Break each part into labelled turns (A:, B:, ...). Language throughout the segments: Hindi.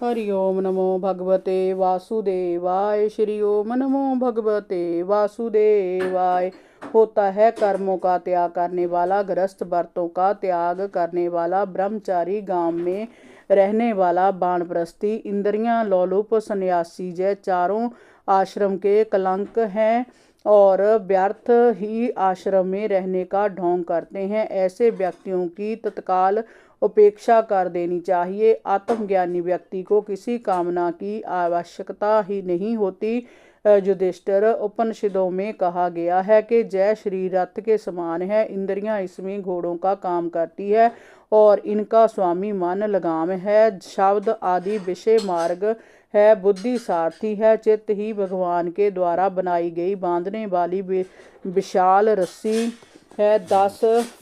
A: हरि ओम नमो भगवते वासुदेवाय। श्री ओम नमो भगवते वासुदेवाय। होता है कर्मों का त्याग करने वाला, गृहस्थ व्रतों का त्याग करने वाला, ब्रह्मचारी, गांव में रहने वाला, बाणप्रस्थी, इंद्रियां लोलुप सन्यासी जय चारों आश्रम के कलंक हैं और व्यर्थ ही आश्रम में रहने का ढोंग करते हैं। ऐसे व्यक्तियों की तत्काल उपेक्षा कर देनी चाहिए। आत्मज्ञानी व्यक्ति को किसी कामना की आवश्यकता ही नहीं होती। युधिष्ठिर, उपनिषदों में कहा गया है कि जय श्री रथ के समान है, इंद्रियां इसमें घोड़ों का काम करती है और इनका स्वामी मन लगाम है। शब्द आदि विषय मार्ग है, बुद्धि सारथी है, चित्त ही भगवान के द्वारा बनाई गई बांधने वाली विशाल रस्सी है। 10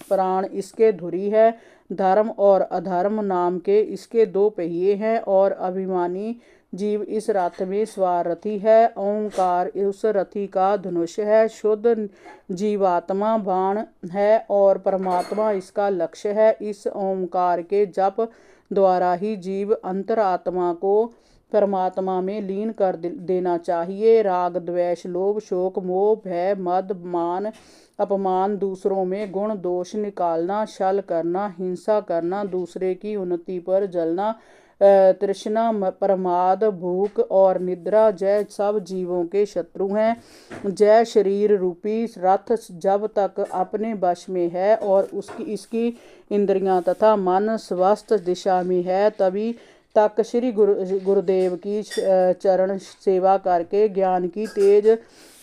A: प्राण इसके धुरी है। धर्म और अधर्म नाम के इसके 2 पहिए हैं और अभिमानी जीव इस रथ में स्वारथी है। ओंकार उस रथी का धनुष है। शुद्ध जीवात्मा बाण है और परमात्मा इसका लक्ष्य है। इस ओंकार के जप द्वारा ही जीव अंतरात्मा को परमात्मा में लीन कर देना चाहिए। राग, द्वेष, लोभ, शोक, मोह, भय, मद, मान, अपमान, दूसरों में गुण दोष निकालना, छल करना, हिंसा करना, दूसरे की उन्नति पर जलना, तृष्णा, प्रमाद, भूख और निद्रा जय सब जीवों के शत्रु हैं। जय शरीर रूपी रथ जब तक अपने वश में है और इसकी इंद्रियां तथा मन स्वस्थ दिशा में है, तभी तक श्री गुरुदेव की चरण सेवा करके ज्ञान की तेज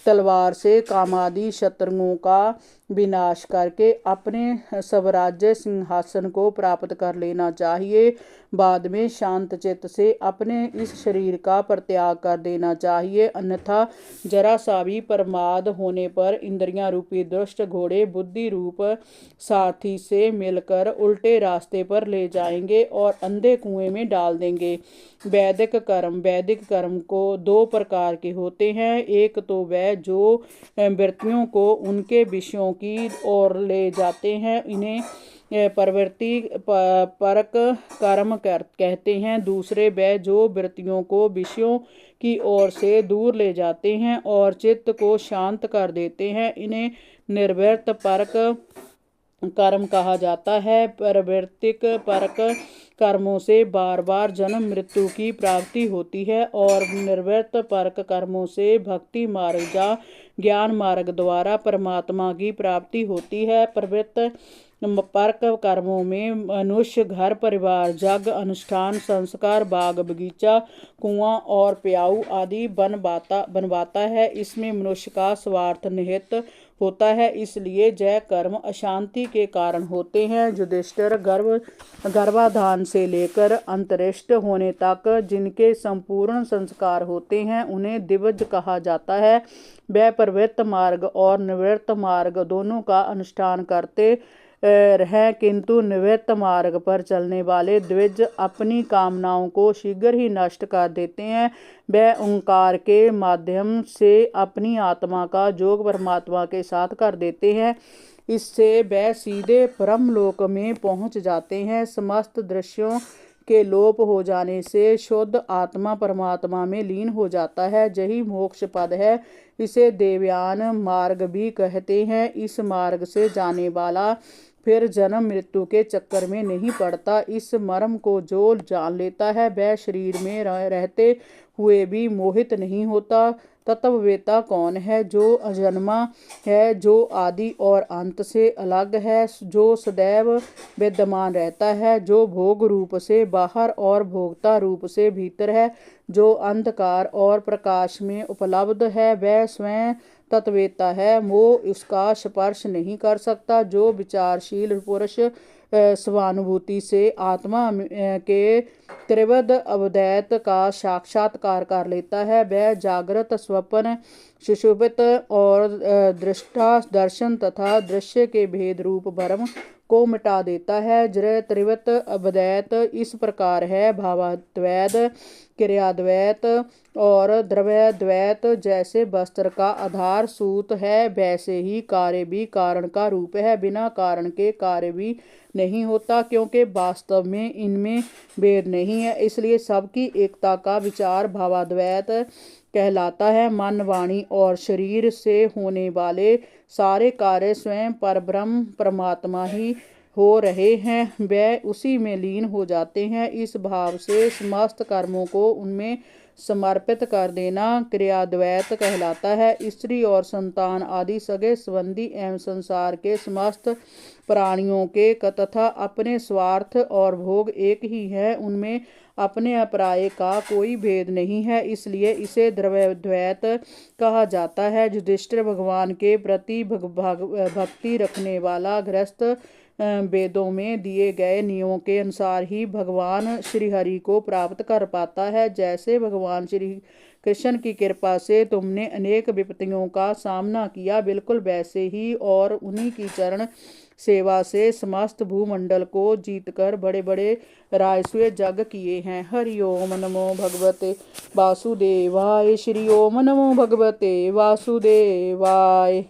A: तलवार से कामादि शत्रुओं का विनाश करके अपने स्वराज्य सिंहासन को प्राप्त कर लेना चाहिए। बाद में शांत चित्त से अपने इस शरीर का परित्याग कर देना चाहिए, अन्यथा जरा सा भी प्रमाद होने पर इंद्रियां रूपी दुष्ट घोड़े बुद्धि रूप सारथी से मिलकर उल्टे रास्ते पर ले जाएंगे और अंधे कुएं में डाल देंगे। वैदिक कर्म को 2 प्रकार के होते हैं। एक तो वह जो वृत्तियों को उनके विषयों की ओर ले जाते हैं, इन्हें प्रवृत्ति परक कर्म कहते हैं। दूसरे वह जो वृत्तियों को विषयों की ओर से दूर ले जाते हैं और चित्त को शांत कर देते हैं, इन्हें निर्वृत्त परक कर्म कहा जाता है। प्रवृत्तिक परक कर्मों से बार बार जन्म मृत्यु की प्राप्ति होती है और निर्वृत्त परक कर्मों से भक्ति मार्ग या ज्ञान मार्ग द्वारा परमात्मा की प्राप्ति होती है। प्रवृत्त परक कर्मों में मनुष्य घर परिवार, जग, अनुष्ठान, संस्कार, बाग बगीचा, कुआं और प्याऊ आदि बनवाता है। इसमें मनुष्य का स्वार्थ निहित होता है, इसलिए जय कर्म अशांति के कारण होते हैं। युधिष्ठिर, गर्भाधान से लेकर अंतरिष्ट होने तक जिनके संपूर्ण संस्कार होते हैं, उन्हें दिवज कहा जाता है। वह प्रवृत्त मार्ग और निवृत्त मार्ग दोनों का अनुष्ठान करते हैं, किंतु निवृत्त मार्ग पर चलने वाले द्विज अपनी कामनाओं को शीघ्र ही नष्ट कर देते हैं। वह ओंकार के माध्यम से अपनी आत्मा का जोग परमात्मा के साथ कर देते हैं। इससे वह सीधे ब्रह्मलोक में पहुंच जाते हैं। समस्त दृश्यों के लोप हो जाने से शुद्ध आत्मा परमात्मा में लीन हो जाता है। यही मोक्ष पद है। इसे देवयान मार्ग भी कहते हैं। इस मार्ग से जाने वाला फिर जन्म मृत्यु के चक्कर में नहीं पड़ता। इस मर्म को जो जान लेता है, वह शरीर में रहते हुए भी मोहित नहीं होता। तत्ववेता कौन है? जो अजन्मा है, जो आदि और अंत से अलग है, जो सदैव विद्यमान रहता है, जो भोग रूप से बाहर और भोक्ता रूप से भीतर है, जो अंधकार और प्रकाश में उपलब्ध है, वह स्वयं तत्ववेता है। वो उसका स्पर्श नहीं कर सकता। जो विचारशील पुरुष स्वानुभूति से आत्मा के त्रिविध अवदैत का साक्षात्कार कर लेता है, वह जागृत, स्वप्न, सुषुप्त और दृष्टा दर्शन तथा दृश्य के भेद रूप भ्रम को मिटा देता है। जृ त्रिवत अद्वैत इस प्रकार है। भावाद्वैत, क्रियाद्वैत और द्रव्याद्वैत। जैसे वस्त्र का आधार सूत है, वैसे ही कार्य भी कारण का रूप है। बिना कारण के कार्य भी नहीं होता, क्योंकि वास्तव में इनमें भेद नहीं है। इसलिए सबकी एकता का विचार भावाद्वैत कहलाता है। मन, वाणी और शरीर से होने वाले सारे कार्य स्वयं परब्रह्म परमात्मा ही हो रहे हैं, वे उसी में लीन हो जाते हैं। इस भाव से समस्त कर्मों को उनमें समर्पित कर देना क्रियाद्वैत कहलाता है। स्त्री और संतान आदि सगे संबंधी एवं संसार के समस्त प्राणियों के तथा अपने स्वार्थ और भोग एक ही है, उनमें अपने अपराय का कोई भेद नहीं है, इसलिए इसे द्रव्याद्वैत कहा जाता है। युधिष्ठिर भगवान के प्रति भक्ति रखने वाला गृहस्थ वेदों में दिए गए नियमों के अनुसार ही भगवान श्रीहरि को प्राप्त कर पाता है। जैसे भगवान श्री कृष्ण की कृपा से तुमने अनेक विपत्तियों का सामना किया, बिल्कुल वैसे ही और उन्हीं की चरण सेवा से समस्त भूमंडल को जीतकर बड़े बड़े राजसूय जग किए हैं। हरि ओम नमो भगवते वासुदेवाय। श्री ओम नमो भगवते वासुदेवाय।